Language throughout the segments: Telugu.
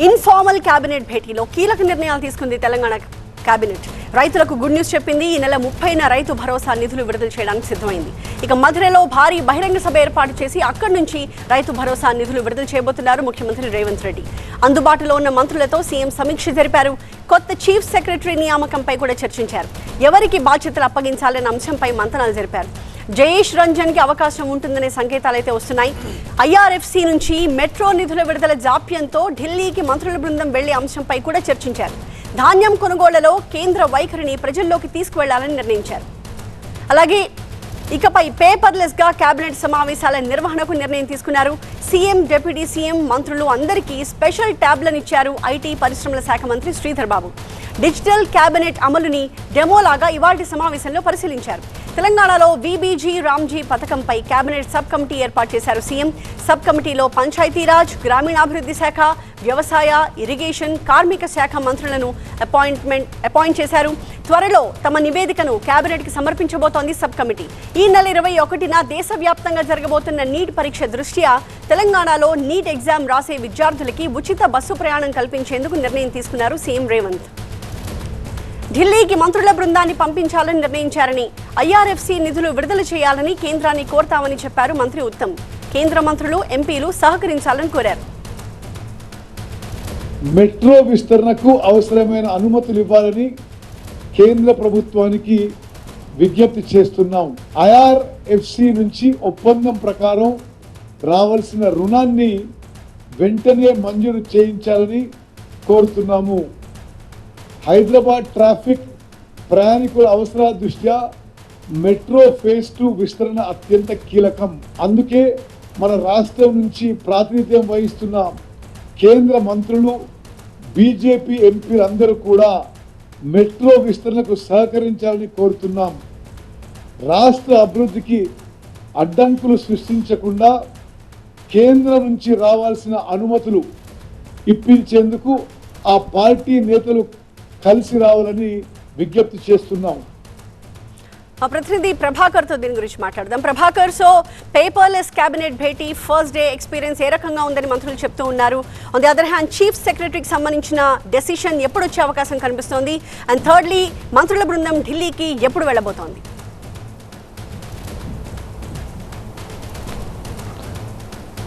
ఇన్ఫార్మల్ కేబినెట్ భేటీలో కీలక నిర్ణయాలు తీసుకుంది తెలంగాణ కేబినెట్. రైతులకు గుడ్ న్యూస్ చెప్పింది. ఈ నెల 30న రైతు భరోసా నిధులు విడుదల చేయడానికి సిద్ధమైంది. ఇక మధురలో భారీ బహిరంగ సభ ఏర్పాటు చేసి అక్కడి నుంచి రైతు భరోసా నిధులు విడుదల చేయబోతున్నారు ముఖ్యమంత్రి రేవంత్ రెడ్డి. అందుబాటులో ఉన్న మంత్రులతో సీఎం సమీక్ష జరిపారు. కొత్త చీఫ్ సెక్రటరీ నియామకంపై కూడా చర్చించారు. ఎవరికి బాధ్యతలు అప్పగించాలనే అంశంపై మంతనాలు జరిపారు. జయేష్ రంజన్ కి అవకాశం ఉంటుందనే సంకేతాలు అయితే వస్తున్నాయి. ఐఆర్ఎఫ్సి నుంచి మెట్రో నిధుల విడుదల జాప్యంతో ఢిల్లీకి మంత్రుల బృందం వెళ్లే అంశంపై కూడా చర్చించారు. ధాన్యం కొనుగోళ్లలో కేంద్ర వైఖరిని ప్రజల్లోకి తీసుకువెళ్లాలని నిర్ణయించారు. అలాగే ఇకపై పేపర్లెస్ గా కేబినెట్ సమావేశాల నిర్వహణకు నిర్ణయం తీసుకున్నారు. సీఎం, డిప్యూటీ సీఎం, మంత్రులు అందరికీ స్పెషల్ ట్యాబ్లను ఇచ్చారు ఐటీ పరిశ్రమల శాఖ మంత్రి శ్రీధర్ బాబు. డిజిటల్ కేబినెట్ అమలుని డెమోలాగా ఇవాల్టి సమావేశంలో పరిశీలించారు. తెలంగాణలో వీబీజీ రామ్జీ పథకంపై కేబినెట్ సబ్ కమిటీ ఏర్పాటు చేశారు సీఎం. సబ్ కమిటీలో పంచాయతీరాజ్, గ్రామీణాభివృద్ధి శాఖ, వ్యవసాయ, ఇరిగేషన్, కార్మిక శాఖ మంత్రులను అపాయింట్ చేశారు. త్వరలో తమ నివేదికను కేబినెట్కి సమర్పించబోతోంది సబ్ కమిటీ. ఈ నెల 21న దేశవ్యాప్తంగా జరగబోతున్న నీట్ పరీక్ష దృష్ట్యా తెలంగాణలో నీట్ ఎగ్జామ్ రాసే విద్యార్థులకి ఉచిత బస్సు ప్రయాణం కల్పించేందుకు నిర్ణయం తీసుకున్నారు సీఎం రేవంత్. ఢిల్లీకి మంత్రుల బృందాన్ని పంపించాలని నిర్ణయించారని, ఐఆర్ఎఫ్సి నిధులు విడుదల చేయాలని కేంద్రాన్ని కోరతామని చెప్పారు మంత్రి ఉత్తమ్. కేంద్ర మంత్రులు, ఎంపీలు సహకరించాలని కోరారు. మెట్రో విస్తరణకు అవసరమైన అనుమతులు ఇవ్వాలని కేంద్ర ప్రభుత్వానికి విజ్ఞప్తి చేస్తున్నాం. ఐఆర్ఎఫ్సి నుంచి ఒప్పందం ప్రకారం రావాల్సిన రుణాన్ని వెంటనే మంజూరు చేయించాలని కోరుతున్నాము. హైదరాబాద్ ట్రాఫిక్ ప్రయాణికుల అవసరాల దృష్ట్యా మెట్రో ఫేజ్ 2 విస్తరణ అత్యంత కీలకం. అందుకే మన రాష్ట్రం నుంచి ప్రాతినిధ్యం వహిస్తున్న కేంద్ర మంత్రులు, బీజేపీ ఎంపీలందరూ కూడా మెట్రో విస్తరణకు సహకరించాలని కోరుతున్నాం. రాష్ట్ర అభివృద్ధికి అడ్డంకులు సృష్టించకుండా కేంద్రం నుంచి రావాల్సిన అనుమతులు ఇప్పించేందుకు ఆ పార్టీ నేతలు కలిసి రావాలని విజ్ఞప్తి చేస్తున్నాం. మా ప్రతినిధి ప్రభాకర్ తో దీని గురించి మాట్లాడదాం. ప్రభాకర్, సో పేపర్లెస్ కేబినెట్ భేటీ ఫస్ట్ డే ఎక్స్పీరియన్స్ ఏ రకంగా ఉందని మంత్రులు చెప్తూ ఉన్నారు. On the other hand chief సెక్రటరీకి సంబంధించిన డెసిషన్ ఎప్పుడు వచ్చే అవకాశం కనిపిస్తోంది? అండ్ థర్డ్లీ, మంత్రుల బృందం ఢిల్లీకి ఎప్పుడు వెళ్ళబోతోంది?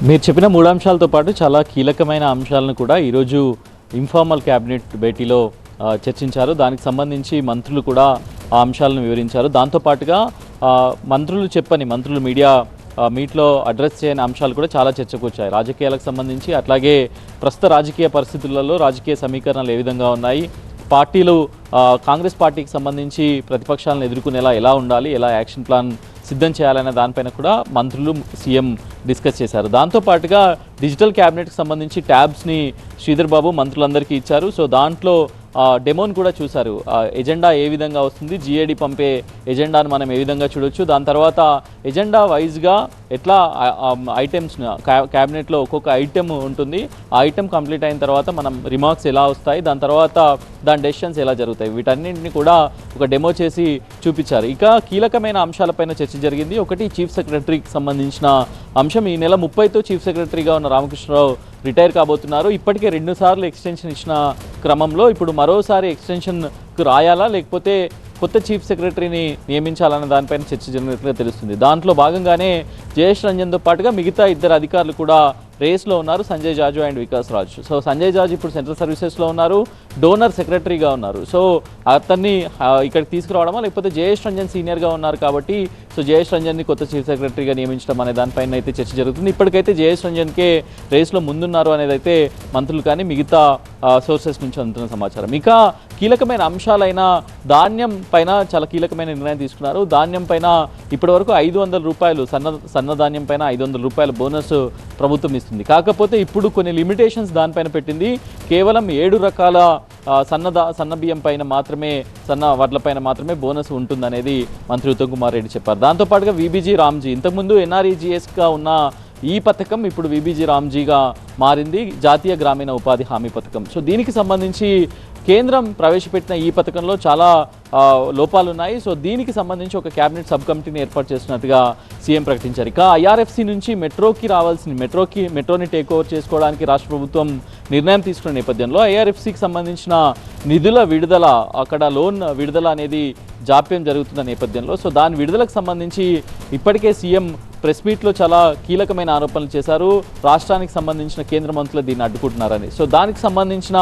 మీరు చెప్పిన 3 అంశాలతో పాటు చాలా కీలకమైన అంశాలను కూడా ఈరోజు ఇన్ఫార్మల్ క్యాబినెట్ భేటీలో చర్చించారు. దానికి సంబంధించి మంత్రులు కూడా ఆ అంశాలను వివరించారు. దాంతోపాటుగా మంత్రులు మీడియా మీట్లో అడ్రస్ చేయని అంశాలు కూడా చాలా చర్చకు వచ్చాయి. రాజకీయాలకు సంబంధించి, అట్లాగే ప్రస్తుత రాజకీయ పరిస్థితులలో రాజకీయ సమీకరణలు ఏ విధంగా ఉన్నాయి, పార్టీలు కాంగ్రెస్ పార్టీకి సంబంధించి ప్రతిపక్షాలను ఎదుర్కొనేలా ఎలా ఉండాలి, ఎలా యాక్షన్ ప్లాన్ సిద్ధం చేయాలనే దానిపైన కూడా మంత్రులు, సీఎం డిస్కస్ చేశారు. దాంతోపాటుగా డిజిటల్ క్యాబినెట్కి సంబంధించి ట్యాబ్స్ని శ్రీధర్ బాబు మంత్రులందరికీ ఇచ్చారు. సో దాంట్లో డెమోని కూడా చూశారు. ఎజెండా ఏ విధంగా వస్తుంది, జీఏడీ పంపే ఎజెండాను మనం ఏ విధంగా చూడొచ్చు, దాని తర్వాత ఎజెండా వైజ్గా ఎట్లా ఐటమ్స్ క్యాబినెట్లో ఒక్కొక్క ఐటెం ఉంటుంది, ఆ ఐటెం కంప్లీట్ అయిన తర్వాత మనం రిమార్క్స్ ఎలా వస్తాయి, దాని తర్వాత దాని డెసిషన్స్ ఎలా జరుగుతాయి, వీటన్నింటినీ కూడా ఒక డెమో చేసి చూపించారు. ఇక కీలకమైన అంశాలపైన చర్చ జరిగింది. ఒకటి చీఫ్ సెక్రటరీకి సంబంధించిన అంశం. ఈ నెల 30తో చీఫ్ సెక్రటరీగా ఉన్న రామకృష్ణరావు రిటైర్ కాబోతున్నారు. ఇప్పటికే 2 సార్లు ఎక్స్టెన్షన్ ఇచ్చిన క్రమంలో ఇప్పుడు మరోసారి ఎక్స్టెన్షన్కు రాయాలా, లేకపోతే కొత్త చీఫ్ సెక్రటరీని నియమించాలన్న దానిపైన చర్చ జరిగినట్లుగా తెలుస్తుంది. దాంట్లో భాగంగానే జయేష్ రంజన్తో పాటుగా మిగతా 2 అధికారులు కూడా రేస్లో ఉన్నారు, సంజయ్ జాజు అండ్ వికాస్ రాజ్. సో సంజయ్ జాజు ఇప్పుడు సెంట్రల్ సర్వీసెస్లో ఉన్నారు, డోనర్ సెక్రటరీగా ఉన్నారు. సో అతన్ని ఇక్కడికి తీసుకురావడమా, లేకపోతే జయేష్ రంజన్ సీనియర్గా ఉన్నారు కాబట్టి సో జయేష్ రంజన్ని కొత్త చీఫ్ సెక్రటరీగా నియమించడం అనే దానిపైన అయితే చర్చ జరుగుతుంది. ఇప్పటికైతే జయేష్ రంజన్కే రేస్లో ముందున్నారు అనేది అయితే మంత్రులు కానీ మిగతా సోర్సెస్ నుంచి అందుతున్న సమాచారం. ఇక కీలకమైన అంశాలైన ధాన్యం పైన చాలా కీలకమైన నిర్ణయం తీసుకున్నారు. ధాన్యం పైన ఇప్పటివరకు 500 రూపాయలు సన్న ధాన్యం పైన 500 రూపాయల బోనస్ ప్రభుత్వం ఇస్తుంది. కాకపోతే ఇప్పుడు కొన్ని లిమిటేషన్స్ దానిపైన పెట్టింది. కేవలం 7 రకాల సన్న బియ్యం పైన మాత్రమే, సన్న వడ్లపైన మాత్రమే బోనస్ ఉంటుందనేది మంత్రి ఉత్తమ్ కుమార్ రెడ్డి చెప్పారు. దాంతోపాటుగా వీబీజీ రామ్జీ, ఇంతకుముందు ఎన్ఆర్ఈజీఎస్గా ఉన్న ఈ పథకం ఇప్పుడు విబిజి రామ్జీగా మారింది, జాతీయ గ్రామీణ ఉపాధి హామీ పథకం. సో దీనికి సంబంధించి కేంద్రం ప్రవేశపెట్టిన ఈ పథకంలో చాలా లోపాలు ఉన్నాయి. సో దీనికి సంబంధించి ఒక క్యాబినెట్ సబ్ కమిటీని ఏర్పాటు చేస్తున్నట్టుగా సీఎం ప్రకటించారు. ఇక ఐఆర్ఎఫ్సి నుంచి మెట్రోని టేక్ ఓవర్ చేసుకోవడానికి రాష్ట్ర ప్రభుత్వం నిర్ణయం తీసుకున్న నేపథ్యంలో ఐఆర్ఎఫ్సికి సంబంధించిన నిధుల విడుదల, అక్కడ లోన్ విడుదల అనేది జాప్యం జరుగుతున్న నేపథ్యంలో సో దాని విడుదలకు సంబంధించి ఇప్పటికే సీఎం ప్రెస్ మీట్లో చాలా కీలకమైన ఆరోపణలు చేశారు. రాష్ట్రానికి సంబంధించిన కేంద్ర మంత్రులు దీన్ని అడ్డుకుంటున్నారని. సో దానికి సంబంధించిన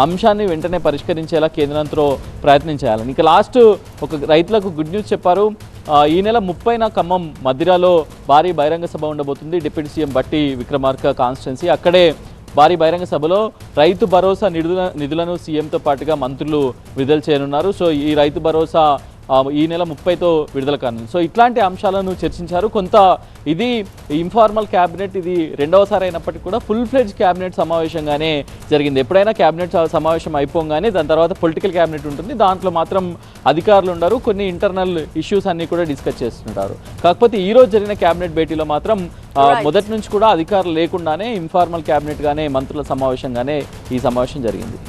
అంశాన్ని వెంటనే పరిష్కరించేలా కేంద్రంతో ప్రయత్నం చేయాలని. ఇక లాస్ట్ ఒక రైతులకు గుడ్ న్యూస్ చెప్పారు. ఈ నెల 30న ఖమ్మం మదిరాలో భారీ బహిరంగ సభ ఉండబోతుంది. డిప్యూటీ సీఎం బట్టి విక్రమార్క కాన్స్టిట్యున్సీ. అక్కడే భారీ బహిరంగ సభలో రైతు భరోసా నిధులను సీఎంతో పాటుగా మంత్రులు విడుదల చేయనున్నారు. సో ఈ రైతు భరోసా ఈ నెల 30తో విడుదల కానుంది. సో ఇట్లాంటి అంశాలను చర్చించారు. కొంత ఇది ఇన్ఫార్మల్ క్యాబినెట్, ఇది రెండవసారి అయినప్పటికీ కూడా ఫుల్ ఫ్లెడ్జ్ క్యాబినెట్ సమావేశంగానే జరిగింది. ఎప్పుడైనా క్యాబినెట్ సమావేశం అయిపోగానే దాని తర్వాత పొలిటికల్ క్యాబినెట్ ఉంటుంది. దాంట్లో మాత్రం అధికారులు ఉండరు, కొన్ని ఇంటర్నల్ ఇష్యూస్ అన్ని కూడా డిస్కస్ చేస్తుంటారు. కాకపోతే ఈ రోజు జరిగిన క్యాబినెట్ భేటీలో మాత్రం మొదటి నుంచి కూడా అధికారులు లేకుండానే ఇన్ఫార్మల్ క్యాబినెట్ గానే మంత్రుల సమావేశంగానే ఈ సమావేశం జరిగింది.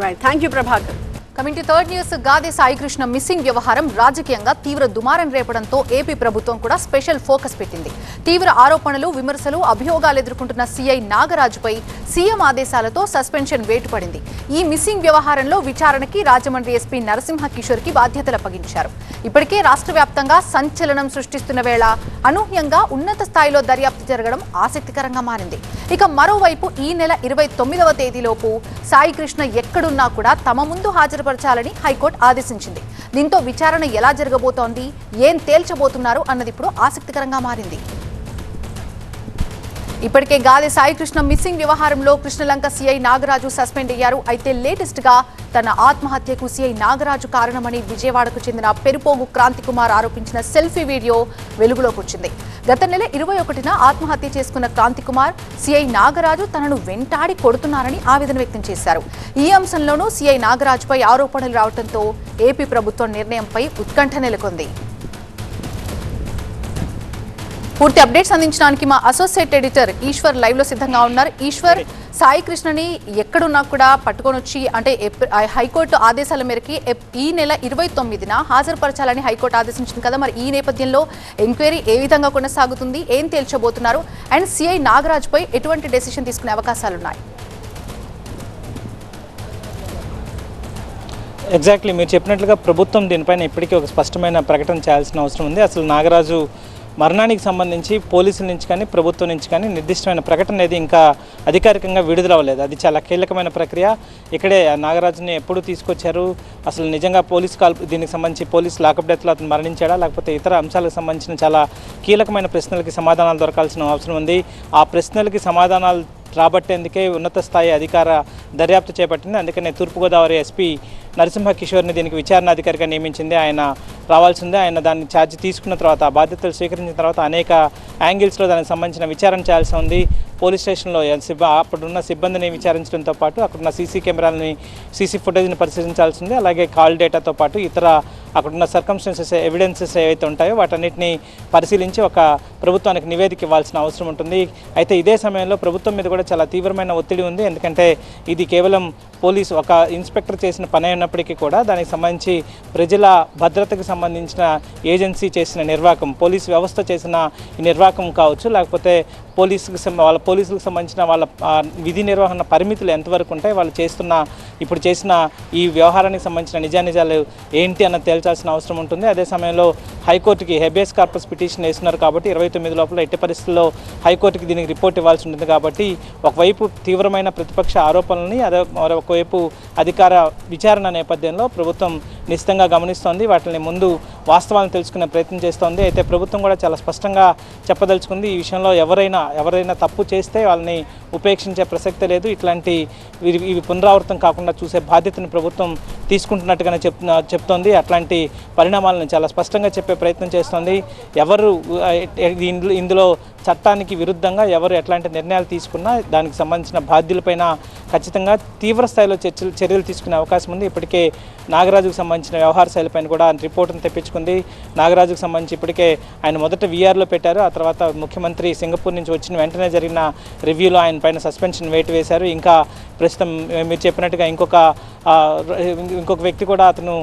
Right, thank you Prabhakar. Coming to third news, Gade Saikrishna missing వ్యవహారం రాజకీయంగా తీవ్ర దుమారం రేపడంతో ఏపీ ప్రభుత్వం కూడా స్పెషల్ ఫోకస్ పెట్టింది. తీవ్ర ఆరోపణలు, విమర్శలు, అభియోగాలు ఎదుర్కొంటున్న సీఐ నాగరాజుపై సీఎం ఆదేశాలతో సస్పెన్షన్ వేటు పడింది. ఈ మిస్సింగ్ వ్యవహారంలో విచారణకి రాజమండ్రి ఎస్పీ నరసింహ కిషోర్కి బాధ్యతలు అప్పగించారు. ఇప్పటికే రాష్ట్ర వ్యాప్తంగా సంచలనం సృష్టిస్తున్న వేళ అనూహ్యంగా ఉన్నత స్థాయిలో దర్యాప్తు జరగడం ఆసక్తికరంగా మారింది. ఇక మరోవైపు ఈ నెల 29వ తేదీలోపు సాయికృష్ణ ఎక్కడున్నా కూడా తమ ముందు హాజరుపరచాలని హైకోర్టు ఆదేశించింది. దీంతో విచారణ ఎలా జరగబోతోంది, ఏం తేల్చబోతున్నారు అన్నది ఇప్పుడు ఆసక్తికరంగా మారింది. ఇప్పటికే గాదే సాయికృష్ణ మిస్సింగ్ వ్యవహారంలో కృష్ణలంక సీఐ నాగరాజు సస్పెండ్ అయ్యారు. అయితే లేటెస్ట్ గా తన ఆత్మహత్యకు సీఐ నాగరాజు కారణమని విజయవాడకు చెందిన పెరుపోగు క్రాంతికుమార్ ఆరోపించిన సెల్ఫీ వీడియో వెలుగులోకి వచ్చింది. గత నెల 21న ఆత్మహత్య చేసుకున్న క్రాంతికుమార్ సీఐ నాగరాజు తనను వెంటాడి కొడుతున్నారని ఆవేదన వ్యక్తం చేశారు. ఈ అంశంలోనూ సీఐ నాగరాజుపై ఆరోపణలు రావడంతో ఏపీ ప్రభుత్వం నిర్ణయంపై ఉత్కంఠ నెలకొంది. పూర్తి అప్డేట్స్ అందించడానికి మా అసోసియేట్ ఎడిటర్ ఈశ్వర్ లైవ్ లో సిద్ధంగా ఉన్నారు. ఈశ్వర్, సాయి కృష్ణని ఎక్కడున్నా కూడా పట్టుకొని వచ్చి అంటే హైకోర్టు ఆదేశాల మేరకి ఈ నెల 29న హాజరుపరచాలని హైకోర్టు ఆదేశించింది కదా, మరి ఈ నేపథ్యంలో ఎంక్వైరీ ఏ విధంగా కొనసాగుతుంది, ఏం తేల్చబోతున్నారు, అండ్ సిఐ నాగరాజ్పై ఎటువంటి డెసిషన్ తీసుకునే అవకాశాలున్నాయి? ఎగ్జాక్ట్లీ మీరు చెప్పినట్లుగా ప్రభుత్వం దీనిపైన ఇప్పటికీ ఒక స్పష్టమైన ప్రకటన చేయాల్సిన అవసరం ఉంది. అసలు నాగరాజు మరణానికి సంబంధించి పోలీసుల నుంచి కానీ ప్రభుత్వం నుంచి కానీ నిర్దిష్టమైన ప్రకటన అనేది ఇంకా అధికారికంగా విడుదల అవ్వలేదు. అది చాలా కీలకమైన ప్రక్రియ. ఇక్కడే నాగరాజుని ఎప్పుడు తీసుకొచ్చారు, అసలు నిజంగా దీనికి సంబంధించి పోలీస్ లాకప్ డెత్లో అతను మరణించాడా, లేకపోతే ఇతర అంశాలకు సంబంధించిన చాలా కీలకమైన ప్రశ్నలకి సమాధానాలు దొరకాల్సిన అవసరం ఉంది. ఆ ప్రశ్నలకి సమాధానాలు రాబట్టేందుకే ఉన్నత స్థాయి అధికార దర్యాప్తు చేపట్టింది. అందుకనే తూర్పుగోదావరి ఎస్పీ నరసింహ కిషోర్ని దీనికి విచారణ అధికారిగా నియమించింది. ఆయన రావాల్సిందే. ఆయన దాన్ని ఛార్జ్ తీసుకున్న తర్వాత, బాధ్యతలు స్వీకరించిన తర్వాత అనేక యాంగిల్స్లో దానికి సంబంధించిన విచారణ చేయాల్సి ఉంది. పోలీస్ స్టేషన్లో అప్పుడున్న సిబ్బందిని విచారించడంతో పాటు అక్కడున్న సీసీ ఫుటేజ్ని పరిశీలించాల్సి ఉంది. అలాగే కాల్ డేటాతో పాటు ఇతర అక్కడున్న సర్కమ్స్టెన్సెస్, ఎవిడెన్సెస్ ఏవైతే ఉంటాయో వాటన్నిటిని పరిశీలించి ఒక ప్రభుత్వానికి నివేదిక ఇవ్వాల్సిన అవసరం ఉంటుంది. అయితే ఇదే సమయంలో ప్రభుత్వం మీద కూడా చాలా తీవ్రమైన ఒత్తిడి ఉంది. ఎందుకంటే ఇది కేవలం పోలీసు ఒక ఇన్స్పెక్టర్ చేసిన పని అయినప్పటికీ కూడా దానికి సంబంధించి ప్రజల భద్రతకు సంబంధించిన ఏజెన్సీ చేసిన నిర్వాహకం, పోలీసు వ్యవస్థ చేసిన ఈ నిర్వాహకం కావచ్చు, లేకపోతే పోలీసులకు సంబంధించిన వాళ్ళ విధి నిర్వహణ పరిమితులు ఎంతవరకు ఉంటాయి, వాళ్ళు ఇప్పుడు చేసిన ఈ వ్యవహారానికి సంబంధించిన నిజానిజాలు ఏంటి అన్నది తేల్చాల్సిన అవసరం ఉంటుంది. అదే సమయంలో హైకోర్టుకి హెబియస్ కార్పస్ పిటిషన్ వేస్తున్నారు కాబట్టి 29 లోపల ఎట్టి పరిస్థితుల్లో హైకోర్టుకి దీనికి రిపోర్ట్ ఇవ్వాల్సి ఉంటుంది. కాబట్టి ఒకవైపు తీవ్రమైన ప్రతిపక్ష ఆరోపణలని, ఒకవైపు అధికార విచారణ నేపథ్యంలో ప్రభుత్వం నిశ్చితంగా గమనిస్తోంది. వాటిని ముందు వాస్తవాలను తెలుసుకునే ప్రయత్నం చేస్తోంది. అయితే ప్రభుత్వం కూడా చాలా స్పష్టంగా చెప్పదలుచుకుంది, ఈ విషయంలో ఎవరైనా తప్పు చేస్తే వాళ్ళని ఉపేక్షించే ప్రసక్తే లేదు. ఇవి పునరావృతం కాకుండా చూసే బాధ్యతను ప్రభుత్వం తీసుకుంటున్నట్టుగానే చెప్తోంది. అట్లాంటి పరిణామాలను చాలా స్పష్టంగా చెప్పే ప్రయత్నం చేస్తోంది. ఇందులో చట్టానికి విరుద్ధంగా ఎవరు ఎట్లాంటి నిర్ణయాలు తీసుకున్నా దానికి సంబంధించిన బాధ్యులపైన ఖచ్చితంగా తీవ్ర స్థాయిలో చర్యలు తీసుకునే అవకాశం ఉంది. ఇప్పటికే నాగరాజుకు సంబంధించిన వ్యవహార శైలిపైన కూడా రిపోర్టును తెప్పించుకుంది. నాగరాజుకు సంబంధించి ఇప్పటికే ఆయన మొదట వీఆర్లో పెట్టారు. ఆ తర్వాత ముఖ్యమంత్రి సింగపూర్ నుంచి వచ్చిన వెంటనే జరిగిన రివ్యూలో ఆయన పైన సస్పెన్షన్ వేటు వేశారు. ఇంకా ప్రస్తుతం మీరు చెప్పినట్టుగా ఇంకొక వ్యక్తి కూడా అతను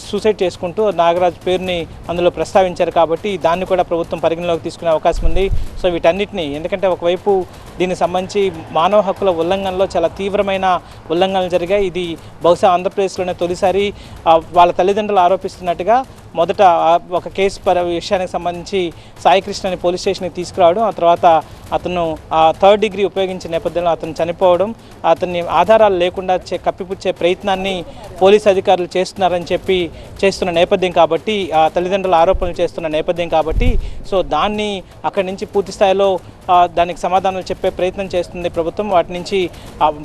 సూసైడ్ చేసుకుంటూ నాగరాజు పేరుని అందులో ప్రస్తావించారు. కాబట్టి దాన్ని కూడా ప్రభుత్వం పరిగణలోకి తీసుకునే అవకాశం ఉంది. సో వీటన్నిటిని, ఎందుకంటే ఒకవైపు దీనికి సంబంధించి మానవ హక్కుల ఉల్లంఘనలో చాలా తీవ్రమైన ఉల్లంఘనలు జరిగాయి. ఇది బహుశా ఆంధ్రప్రదేశ్లోనే తొలిసారి వాళ్ళ తల్లిదండ్రులు ఆరోపిస్తున్నట్టుగా మొదట ఒక కేసు విషయానికి సంబంధించి సాయికృష్ణని పోలీస్ స్టేషన్కి తీసుకురావడం, ఆ తర్వాత అతను 3rd డిగ్రీ ఉపయోగించిన నేపథ్యంలో అతను చనిపోవడం, అతన్ని ఆధారాలు లేకుండా కప్పిపుచ్చే ప్రయత్నాన్ని పోలీస్ అధికారులు చేస్తున్నారని చెప్పి చేస్తున్న నేపథ్యం కాబట్టి, ఆ తల్లిదండ్రుల ఆరోపణలు చేస్తున్న నేపథ్యం కాబట్టి, సో దాన్ని అక్కడి నుంచి పూర్తి స్థాయిలో దానికి సమాధానాలు చెప్పే ప్రయత్నం చేస్తుంది ప్రభుత్వం. వాటి నుంచి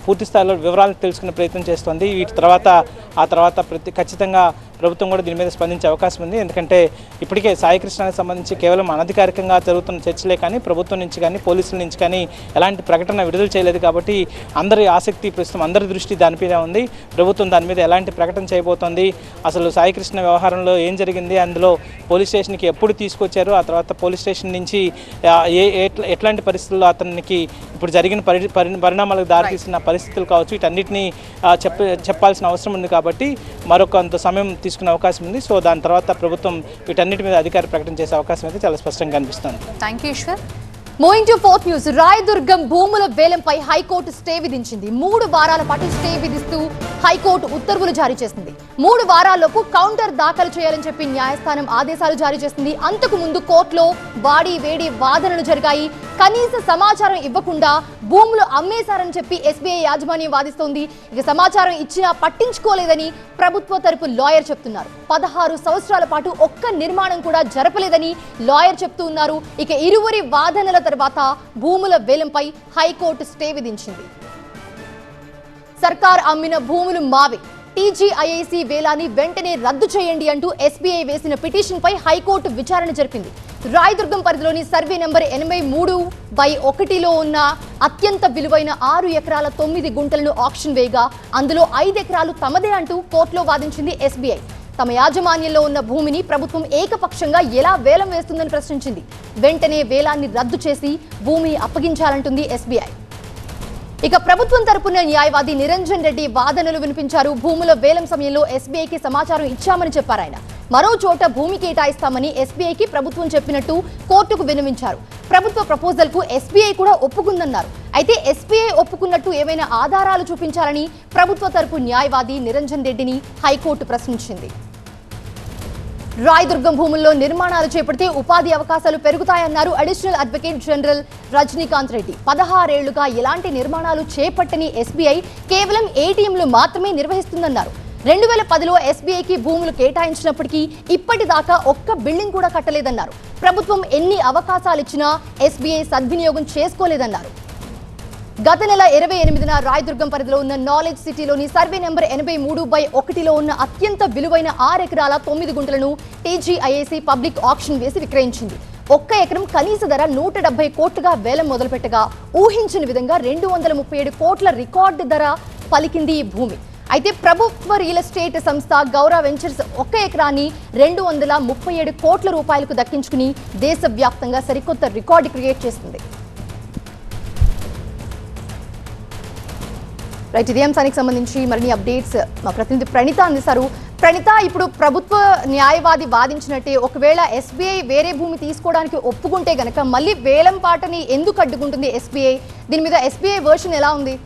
పూర్తి స్థాయిలో వివరాలు తెలుసుకునే ప్రయత్నం చేస్తుంది. ఆ తర్వాత ఖచ్చితంగా ప్రభుత్వం కూడా దీని మీద స్పందించే అవకాశం ఉంది. ఎందుకంటే ఇప్పటికే సాయికృష్ణకి సంబంధించి కేవలం అనధికారికంగా జరుగుతున్న చర్చలే కానీ ప్రభుత్వం నుంచి కానీ పోలీసుల నుంచి కానీ ఎలాంటి ప్రకటన విడుదల చేయలేదు. కాబట్టి అందరి ఆసక్తి ప్రస్తుతం, అందరి దృష్టి దానిపైనే ఉంది. ప్రభుత్వం దాని మీద ఎలాంటి ప్రకటన చేయబోతోంది, అసలు సాయికృష్ణ వ్యవహారంలో ఏం జరిగింది, అందులో పోలీస్ స్టేషన్కి ఎప్పుడు తీసుకొచ్చారు, ఆ తర్వాత పోలీస్ స్టేషన్ నుంచి ఎట్లాంటి పరిస్థితుల్లో అతనికి ఇప్పుడు జరిగిన పరిణామాలకు దారితీసిన పరిస్థితులు కావచ్చు, వీటన్నిటినీ చెప్పాల్సిన అవసరం ఉంది. కాబట్టి మరొకంత సమయం తీసుకునే అవకాశం ఉంది. సో దాని తర్వాత ప్రభుత్వం వీటన్నిటి మీద అధికార ప్రకటన చేసే అవకాశం అయితే చాలా స్పష్టంగా కనిపిస్తుంది. Thank you Eshwar. Moving to 4th news. Rayadurgam భూముల వేలంపై హైకోర్టు స్టే విధించింది. 3 వారాల పాటు స్టే విధిస్తూ హైకోర్టు ఉత్తర్వులు జారీ చేసింది. 3 వారాల్లోపు కౌంటర్ దాఖలు చేయాలని చెప్పి న్యాయస్థానం ఆదేశాలు జారీ చేసింది. అంతకు ముందు కోర్టులో వాడి వేడి వాదనలు జరిగాయి. కనీస సమాచారం ఇవ్వకుండా భూములు అమ్మేశారని చెప్పి ఎస్బీఐ యాజమాన్యం వాదిస్తోంది. ఇక సమాచారం ఇచ్చినా పట్టించుకోలేదని ప్రభుత్వ తరపు లాయర్ చెప్తున్నారు. 16 సంవత్సరాల పాటు ఒక్క నిర్మాణం కూడా జరపలేదని లాయర్ చెప్తూ ఉన్నారు. ఇక ఇరువురి వాదనల తర్వాత భూముల వేలంపై హైకోర్టు స్టే విధించింది. సర్కార్ అమ్మిన భూములు మావే, టీజీఐఐసీ వేలాన్ని వెంటనే రద్దు చేయండి అంటూ ఎస్బీఐ వేసిన పిటిషన్పై హైకోర్టు విచారణ జరిపింది. రాయదుర్గం పరిధిలోని సర్వే నెంబర్ 83/1లో ఉన్న అత్యంత విలువైన 6 ఎకరాల 9 గుంటలను ఆక్షన్ వేయగా అందులో 5 ఎకరాలు తమదే అంటూ కోర్టులో వాదించింది ఎస్బీఐ. తమ యాజమాన్యంలో ఉన్న భూమిని ప్రభుత్వం ఏకపక్షంగా ఎలా వేలం వేస్తుందని ప్రశ్నించింది. వెంటనే వేలాన్ని రద్దు చేసి భూమిని అప్పగించాలంటుంది ఎస్బీఐ. ఇక ప్రభుత్వం తరపున న్యాయవాది నిరంజన్ రెడ్డి వాదనలు వినిపించారు. భూముల వేలం సమయంలో ఎస్బీఐకి సమాచారం ఇచ్చామని చెప్పారు ఆయన. మరో చోట భూమి కేటాయిస్తామని ఎస్బీఐకి ప్రభుత్వం చెప్పినట్టు కోర్టుకు విన్నవించారు. ప్రభుత్వ ప్రపోజల్ కు ఎస్బీఐ కూడా ఒప్పుకుందన్నారు. అయితే ఎస్బీఐ ఒప్పుకున్నట్టు ఏమైనా ఆధారాలు చూపించాలని ప్రభుత్వ తరపు న్యాయవాది నిరంజన్ రెడ్డిని హైకోర్టు ప్రశ్నించింది. రాయదుర్గం భూముల్లో నిర్మాణాలు చేపడితే ఉపాధి అవకాశాలు పెరుగుతాయన్నారు additional advocate general Rajinikanth Reddy. 16 ఏళ్లుగా ఎలాంటి నిర్మాణాలు చేపట్టని ఎస్బీఐ కేవలం ఏటీఎంలు మాత్రమే నిర్వహిస్తుందన్నారు. 2010లో ఎస్బీఐకి భూములు కేటాయించినప్పటికీ ఇప్పటిదాకా ఒక్క బిల్డింగ్ కూడా కట్టలేదన్నారు. ప్రభుత్వం ఎన్ని అవకాశాలు ఇచ్చినా ఎస్బీఐ సద్వినియోగం చేసుకోలేదన్నారు. గత నెల 28న రాయదుర్గం పరిధిలో ఉన్న నాలెడ్జ్ సిటీలోని సర్వే నెంబర్ 83/1లో ఉన్న అత్యంత విలువైన 6 ఎకరాల 9 గుంటలను టీజీఐఐసీ పబ్లిక్ ఆక్షన్ వేసి విక్రయించింది. 1 ఎకరం కనీస ధర 170 కోట్లుగా వేలం మొదలుపెట్టగా ఊహించిన విధంగా 237 కోట్ల రికార్డు ధర పలికింది ఈ భూమి. అయితే ప్రభుత్వ రియల్ ఎస్టేట్ సంస్థ గౌరా వెంచర్స్ 1 ఎకరాన్ని 237 కోట్ల రూపాయలకు దక్కించుకుని దేశవ్యాప్తంగా సరికొత్త రికార్డు క్రియేట్ చేస్తుంది. రైట్, ఇదే అంశానికి సంబంధించి మరిన్ని అప్డేట్స్ మా ప్రతినిధి ప్రణీత అందిస్తారు. ప్రణీత, ఇప్పుడు ప్రభుత్వ న్యాయవాది వాదించినట్టే ఒకవేళ ఎస్బీఐ వేరే భూమి తీసుకోవడానికి ఒప్పుకుంటే గనక మళ్ళీ వేలం పాటని ఎందుకు అడ్డుకుంటుంది ఎస్బీఐ? దీని మీద ఎస్బీఐ వర్షన్ ఎలా ఉంది?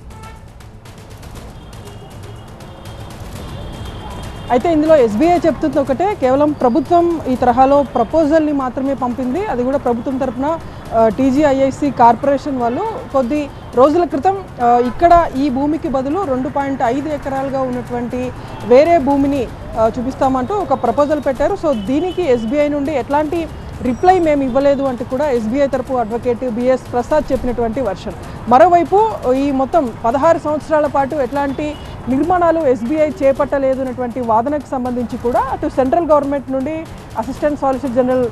అయితే ఇందులో ఎస్బీఐ చెప్తుంది ఒకటే, కేవలం ప్రభుత్వం ఈ తరహాలో ప్రపోజల్ని మాత్రమే పంపింది. అది కూడా ప్రభుత్వం తరఫున టీజీఐఐసి కార్పొరేషన్ వాళ్ళు కొద్ది రోజుల క్రితం ఇక్కడ ఈ భూమికి బదులు 2.5 ఎకరాలుగా ఉన్నటువంటి వేరే భూమిని చూపిస్తామంటూ ఒక ప్రపోజల్ పెట్టారు. సో దీనికి ఎస్బీఐ నుండి ఎట్లాంటి రిప్లై మేము ఇవ్వలేదు అంటూ కూడా ఎస్బీఐ తరపు అడ్వకేట్ బిఎస్ ప్రసాద్ చెప్పినటువంటి వర్షన్. మరోవైపు ఈ మొత్తం 16 సంవత్సరాల పాటు ఎట్లాంటి నిర్మాణాలు ఎస్బీఐ చేపట్టలేదు అన్నటువంటి వాదనకు సంబంధించి కూడా అటు సెంట్రల్ గవర్నమెంట్ నుండి అసిస్టెంట్ సాలిసిటర్ జనరల్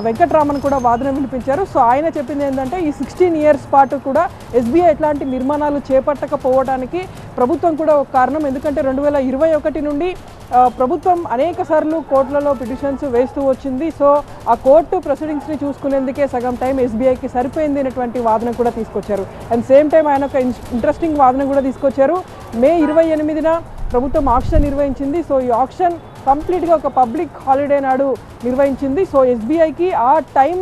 వెంకట్రామన్ కూడా వాదన వినిపించారు. సో ఆయన చెప్పింది ఏంటంటే ఈ 16 ఇయర్స్ పాటు కూడా ఎస్బీఐ ఎట్లాంటి నిర్మాణాలు చేపట్టకపోవడానికి ప్రభుత్వం కూడా ఒక కారణం. ఎందుకంటే 2021 నుండి ప్రభుత్వం అనేక సార్లు కోర్టులలో పిటిషన్స్ వేస్తూ వచ్చింది. సో ఆ కోర్టు ప్రొసీడింగ్స్ని చూసుకునేందుకే సగం టైం ఎస్బీఐకి సరిపోయింది అనేటువంటి వాదన కూడా తీసుకొచ్చారు. అండ్ సేమ్ టైం ఆయన ఒక ఇంట్రెస్టింగ్ వాదన కూడా తీసుకొచ్చారు. మే 28న ప్రభుత్వం ఆక్షన్ నిర్వహించింది. సో ఈ ఆక్షన్ కంప్లీట్గా ఒక పబ్లిక్ హాలిడే నాడు నిర్వహించింది. సో ఎస్బీఐకి ఆ టైం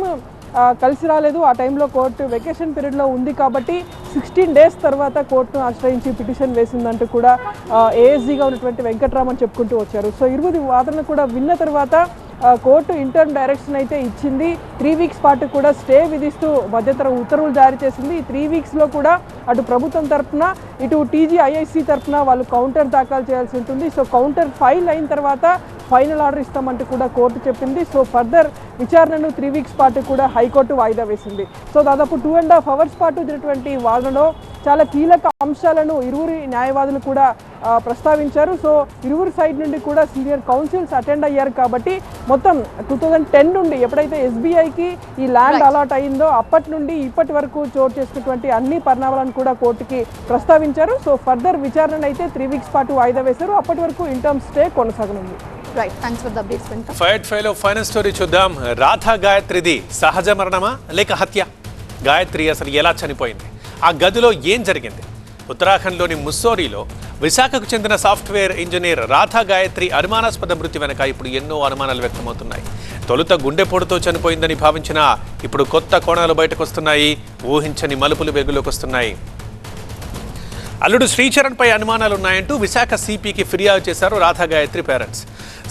కలిసి రాలేదు. ఆ టైంలో కోర్టు వెకేషన్ పీరియడ్లో ఉంది కాబట్టి 16 డేస్ తర్వాత కోర్టును ఆశ్రయించి పిటిషన్ వేసిందంటూ కూడా ఏఎస్జీగా ఉన్నటువంటి వెంకట్రామన్ చెప్పుకుంటూ వచ్చారు. సో ఇరువురి వాదన కూడా విన్న తర్వాత కోర్టు ఇంటర్న్ డైరెక్షన్ అయితే ఇచ్చింది. 3 వీక్స్ పాటు కూడా స్టే విధిస్తూ మధ్యంతర ఉత్తర్వులు జారీ చేసింది. ఈ 3 వీక్స్లో కూడా అటు ప్రభుత్వం తరఫున ఇటు టీజీఐఐసి తరఫున వాళ్ళు కౌంటర్ దాఖలు చేయాల్సి ఉంటుంది. సో కౌంటర్ ఫైల్ అయిన తర్వాత ఫైనల్ ఆర్డర్ ఇస్తామంటూ కూడా కోర్టు చెప్పింది. సో ఫర్దర్ విచారణను 3 వీక్స్ పాటు కూడా హైకోర్టు వాయిదా వేసింది. సో దాదాపు 2.5 అవర్స్ పాటు జరిగినటువంటి వాదనలో చాలా కీలక అంశాలను ఇరువురి న్యాయవాదులు కూడా ప్రస్తావించారు. సో ఇరువురి సైడ్ నుండి కూడా సీనియర్ కౌన్సిల్స్ అటెండ్ అయ్యారు కాబట్టి మొత్తం 2010 నుండి ఎప్పుడైతే ఎస్బీఐకి ఈ ల్యాండ్ అలాట్ అయిందో అప్పటి నుండి ఇప్పటి వరకు చోటు చేసుకున్నటువంటి అన్ని పరిణామాలను కూడా కోర్టుకి ప్రస్తావించారు. సో ఫర్దర్ విచారణ అయితే 3 వీక్స్ పాటు వాయిదా వేశారు. అప్పటి వరకు ఇంటర్మ్ స్టే కొనసాగనుంది. Right, thanks for the updates Venkata. ఫైట్ ఫైలో ఫైనల్ స్టోరీ చూద్దాం. రాధా గాయత్రిది సహజ మరణమా లేక హత్య? గాయత్రి అసలు ఎలా చనిపోయింది? ఆ గదిలో ఏం జరిగింది? ఉత్తరాఖండ్లోని ముస్సోరీలో విశాఖకు చెందిన సాఫ్ట్వేర్ ఇంజనీర్ రాధా గాయత్రి అనుమానాస్పద మృతి వెనక ఇప్పుడు ఎన్నో అనుమానాలు వ్యక్తమవుతున్నాయి. తొలుత గుండెపోటుతో చనిపోయిందని భావించినా ఇప్పుడు కొత్త కోణాలు బయటకు వస్తున్నాయి. ఊహించని మలుపులు వెలుగులోకి వస్తున్నాయి. అల్లుడు శ్రీచరణ్పై అనుమానాలున్నాయంటూ విశాఖ సిపికి ఫిర్యాదు చేశారు రాధా గాయత్రి పేరెంట్స్.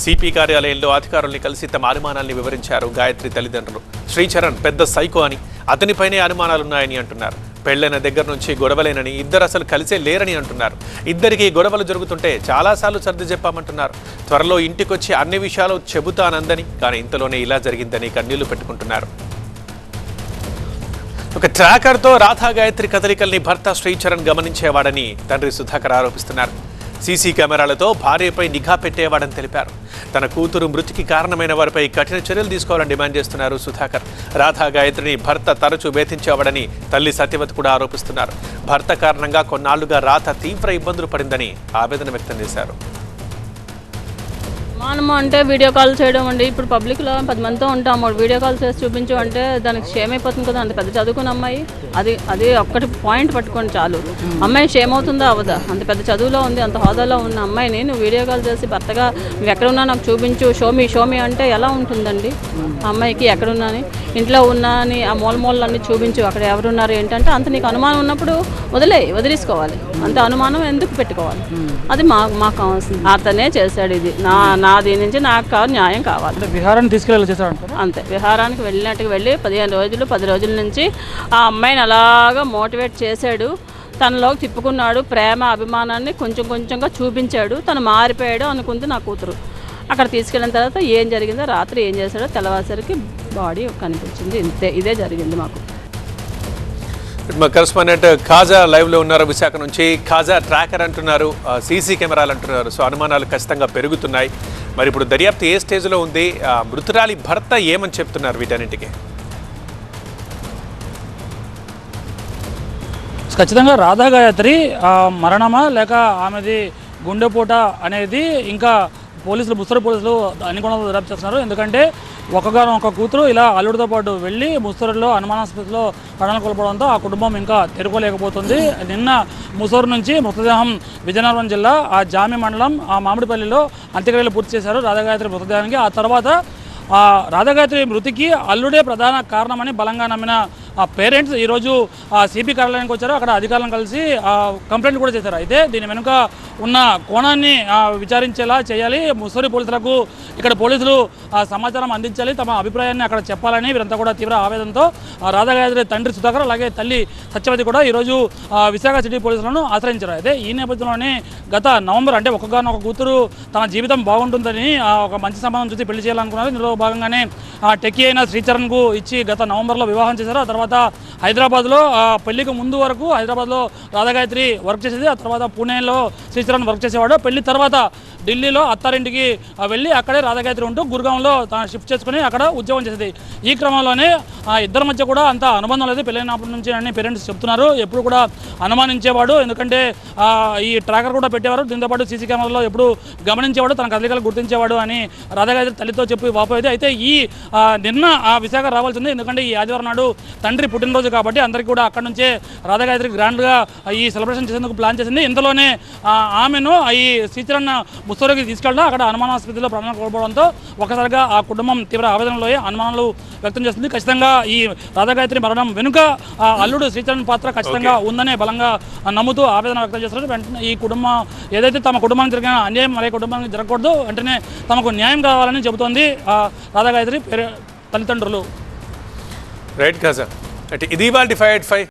సిపి కార్యాలయంలో అధికారుల్ని కలిసి తమ అనుమానాల్ని వివరించారు గాయత్రి తల్లిదండ్రులు. శ్రీచరణ్ పెద్ద సైకో అని, అతనిపైనే అనుమానాలున్నాయని అంటున్నారు. పెళ్లైన దగ్గర నుంచి గొడవలేనని, ఇద్దరు అసలు కలిసే లేరని అంటున్నారు. ఇద్దరికి గొడవలు జరుగుతుంటే చాలాసార్లు సర్ది చెప్పామంటున్నారు. త్వరలో ఇంటికొచ్చి అన్ని విషయాలు చెబుతానందని, కానీ ఇంతలోనే ఇలా జరిగిందని కన్నీళ్లు పెట్టుకుంటున్నారు. ఒక ట్రాకర్తో రాధా గాయత్రి కదలికల్ని భర్త శ్రీచరణ్ గమనించేవాడని తండ్రి సుధాకర్ ఆరోపిస్తున్నారు. సీసీ కెమెరాలతో భార్యపై నిఘా పెట్టేవాడని తెలిపారు. తన కూతురు మృతికి కారణమైన వారిపై కఠిన చర్యలు తీసుకోవాలని డిమాండ్ చేస్తున్నారు సుధాకర్. రాధా గాయత్రిని భర్త తరచూ వేధించేవాడని తల్లి సత్యవతి కూడా ఆరోపిస్తున్నారు. భర్త కారణంగా కొన్నాళ్లుగా రాధ తీవ్ర ఇబ్బందులు పడిందని ఆవేదన వ్యక్తం చేశారు. మనము అంటే వీడియో కాల్ చేయడం అండి. ఇప్పుడు పబ్లిక్లో 10 మందితో ఉంటాము, వీడియో కాల్ చేసి చూపించు అంటే దానికి షేమ్ అయిపోతుంది కదా. అంత పెద్ద చదువుకున్న అమ్మాయి, అది ఒక్కటి పాయింట్ పట్టుకోండి చాలు. అమ్మాయి షేమ్ అవుతుందా అవదా? అంత పెద్ద చదువులో ఉంది, అంత హోదాలో ఉన్న అమ్మాయిని నువ్వు వీడియో కాల్ చేసి భర్తగా నువ్వు ఎక్కడున్నా నాకు చూపించు, షోమి అంటే ఎలా ఉంటుందండి? అమ్మాయికి ఎక్కడున్నాని, ఇంట్లో ఉన్నా అని ఆ మూలమూలన్నీ చూపించు, అక్కడ ఎవరున్నారు ఏంటంటే అంత నీకు అనుమానం ఉన్నప్పుడు వదిలేసుకోవాలి. అంత అనుమానం ఎందుకు పెట్టుకోవాలి? అది మాకు కావాల్సింది. అతనే చేశాడు ఇది. నాది నుంచి నాకు న్యాయం కావాలి. విహారాన్ని తీసుకెళ్ళి చేశాడు అంతే. విహారానికి వెళ్ళి 10 రోజుల నుంచి ఆ అమ్మాయిని అలాగా మోటివేట్ చేశాడు. తనలోకి తిప్పుకున్నాడు. ప్రేమ అభిమానాన్ని కొంచెం కొంచెంగా చూపించాడు. తను మారిపోయాడు అనుకుంది నా కూతురు. అక్కడ తీసుకెళ్ళిన తర్వాత ఏం జరిగిందో, రాత్రి ఏం చేశాడో తెల్లవాసరికి బాడీ కనిపించింది. ఇదే జరిగింది మాకు. మా కరెస్పాండెంట్ ఖాజా లైవ్లో ఉన్నారు విశాఖ నుంచి. ఖాజా, ట్రాకర్ అంటున్నారు, సీసీ కెమెరాలు అంటున్నారు. సో అనుమానాలు ఖచ్చితంగా పెరుగుతున్నాయి. మరి ఇప్పుడు దర్యాప్తు ఏ స్టేజ్లో ఉంది? మృతురాలి భర్త ఏమని చెప్తున్నారు వీటన్నింటికి? ఖచ్చితంగా రాధా గాయత్రి మరణమా లేక ఆమెది గుండెపోట అనేది ఇంకా ముసలి పోలీసులు అన్ని కోణాలు దర్యాప్తు చేస్తున్నారు. ఎందుకంటే ఒక కూతురు ఇలా అల్లుడితో పాటు వెళ్ళి ముసరిలో అనుమానాస్పదలో ప్రాణాలు కోల్పోవడంతో ఆ కుటుంబం ఇంకా తెరుకోలేకపోతుంది. నిన్న ముసూరు నుంచి మృతదేహం విజయనగరం జిల్లా ఆ జామి మండలం ఆ మామిడిపల్లిలో అంత్యక్రియలు పూర్తి చేశారు రాధాగాయత్రి మృతదేహానికి. ఆ తర్వాత రాధాగాయత్రి మృతికి అల్లుడే ప్రధాన కారణమని బలంగా నమ్మిన పేరెంట్స్ ఈరోజు సిపి కార్యాలయానికి వచ్చారు. అక్కడ అధికారులను కలిసి కంప్లైంట్ కూడా చేశారు. అయితే దీని వెనుక ఉన్న కోణాన్ని విచారించేలా చేయాలి. ముస్సోరీ పోలీసులకు ఇక్కడ పోలీసులు సమాచారం అందించాలి, తమ అభిప్రాయాన్ని అక్కడ చెప్పాలని వీరంతా కూడా తీవ్ర ఆవేదనతో రాధాగాయత్రి తండ్రి సుధాకర్ అలాగే తల్లి సత్యవతి కూడా ఈరోజు విశాఖ సిటీ పోలీసులను ఆశ్రయించారు. అయితే ఈ నేపథ్యంలోనే గత నవంబర్ ఒక కూతురు తన జీవితం బాగుంటుందని ఒక మంచి సంబంధం చూసి పెళ్లి చేయాలనుకున్నారు. ఇందులో భాగంగానే టెక్కీ అయిన శ్రీచరణ్కు ఇచ్చి గత నవంబర్లో వివాహం చేశారు. ఆ తర్వాత హైదరాబాద్లో పెళ్లికి ముందు వరకు హైదరాబాద్లో రాధాగాయత్రి వర్క్ చేసేది. ఆ తర్వాత పూణేలో శ్రీచరణ్ వర్క్ చేసేవాడు. పెళ్లి తర్వాత ఢిల్లీలో అత్తారింటికి వెళ్ళి అక్కడే రాధాగాయత్రి ఉంటూ గుర్గాంలో తాను షిఫ్ట్ చేసుకుని అక్కడ ఉద్యోగం చేసేది. ఈ క్రమంలోనే ఇద్దరి మధ్య కూడా అంత అనుబంధం లేదు పెళ్ళైనప్పటి నుంచి అని పేరెంట్స్ చెప్తున్నారు. ఎప్పుడు కూడా అనుమానించేవాడు, ఎందుకంటే ఈ ట్రాకర్ కూడా పెట్టేవారు, దీంతోపాటు సీసీ కెమెరాలో ఎప్పుడు గమనించేవాడు, తన కదలికలు గుర్తించేవాడు అని రాధాగాయత్రి తల్లితో చెప్పి వాపోయేది. అయితే ఈ నిన్న విశాఖ రావాల్సింది, ఎందుకంటే ఈ ఆదివారం నాడు తండ్రి పుట్టినరోజు కాబట్టి అందరికీ కూడా అక్కడ నుంచే రాధాగాయత్రి గ్రాండ్గా ఈ సెలబ్రేషన్ చేసేందుకు ప్లాన్ చేసింది. ఇంతలోనే ఆమెను ఈ శ్రీచరణ్ ముస్సోరికి తీసుకెళ్ళడం అక్కడ అనుమానాస్పత్రిలో ప్రాణాలు కోల్పోవడంతో ఒకసారిగా ఆ కుటుంబం తీవ్ర ఆవేదనలో అనుమానాలు వ్యక్తం చేస్తుంది. ఖచ్చితంగా ఈ రాధాగాయత్రి మరణం వెనుక అల్లుడు శ్రీచరణ్ పాత్ర ఖచ్చితంగా ఉందనే బలంగా నమ్ముతూ ఆవేదన వ్యక్తం చేస్తున్నారు. వెంటనే ఈ కుటుంబం ఏదైతే తమ కుటుంబానికి జరిగిన అన్యాయం మరే కుటుంబానికి జరగకూడదు, వెంటనే తమకు న్యాయం కావాలని చెబుతోంది రాధాగాయత్రి తల్లిదండ్రులు. రైట్ కాజా అంటే ఇది వాళ్ళ 585